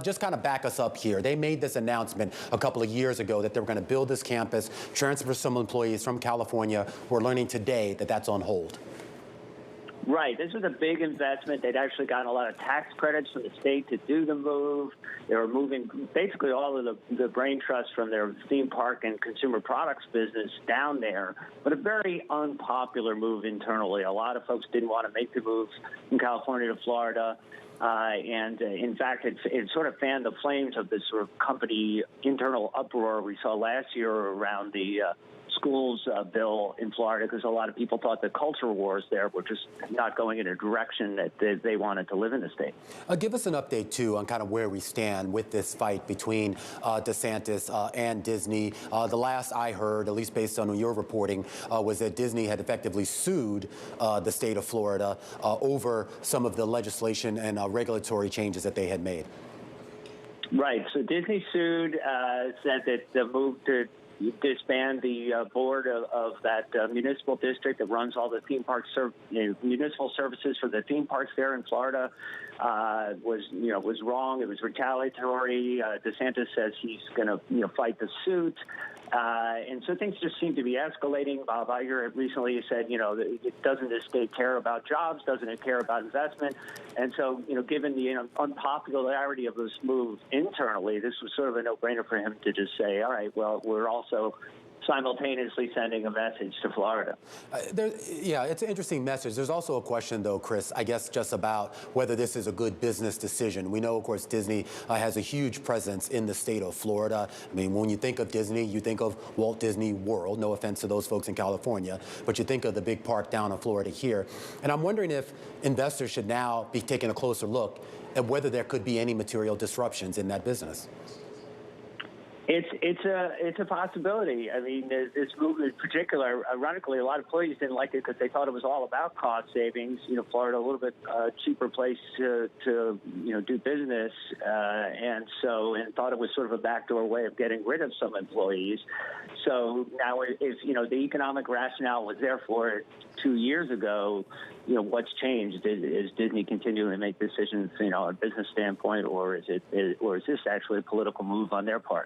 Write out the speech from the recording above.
Just kind of back us up here. They made this announcement a couple of years ago that they were going to build this campus, transfer some employees from California. We're learning today that that's on hold. Right. This was a big investment. They'd actually gotten a lot of tax credits from the state to do the move. They were moving basically all of the brain trust from their theme park and consumer products business down there, but a very unpopular move internally. A lot of folks didn't want to make the move from California to Florida. In fact, it sort of fanned the flames of this sort of company internal uproar we saw last year around the schools bill in Florida, because a lot of people thought the culture wars there were just not going in a direction that they wanted to live in the state. Give us an update, too, on kind of where we stand with this fight between DeSantis and Disney. The last I heard, at least based on your reporting, was that Disney had effectively sued the state of Florida over some of the legislation and regulatory changes that they had made. Right. So Disney sued, said that the move to disband the board of that municipal district that runs all the theme park municipal services for the theme parks there in Florida was wrong. It was retaliatory. DeSantis says he's going to fight the suit. And so things just seem to be escalating. Bob Iger recently said, doesn't this state care about jobs? Doesn't it care about investment? And so, given the unpopularity of this move internally, this was sort of a no-brainer for him to just say, all right, well, we're also simultaneously sending a message to Florida. Yeah, it's an interesting message. There's also a question, though, Chris, I guess just about whether this is a good business decision. We know, of course, Disney has a huge presence in the state of Florida. I mean, when you think of Disney, you think of Walt Disney World. No offense to those folks in California, but you think of the big park down in Florida here. And I'm wondering if investors should now be taking a closer look at whether there could be any material disruptions in that business. It's a possibility. I mean, this move in particular, ironically, a lot of employees didn't like it because they thought it was all about cost savings. Florida, a little bit cheaper place to do business, and thought it was sort of a backdoor way of getting rid of some employees. So now, if the economic rationale was there for it 2 years ago, what's changed? Is Disney continuing to make decisions, a business standpoint, or is this actually a political move on their part?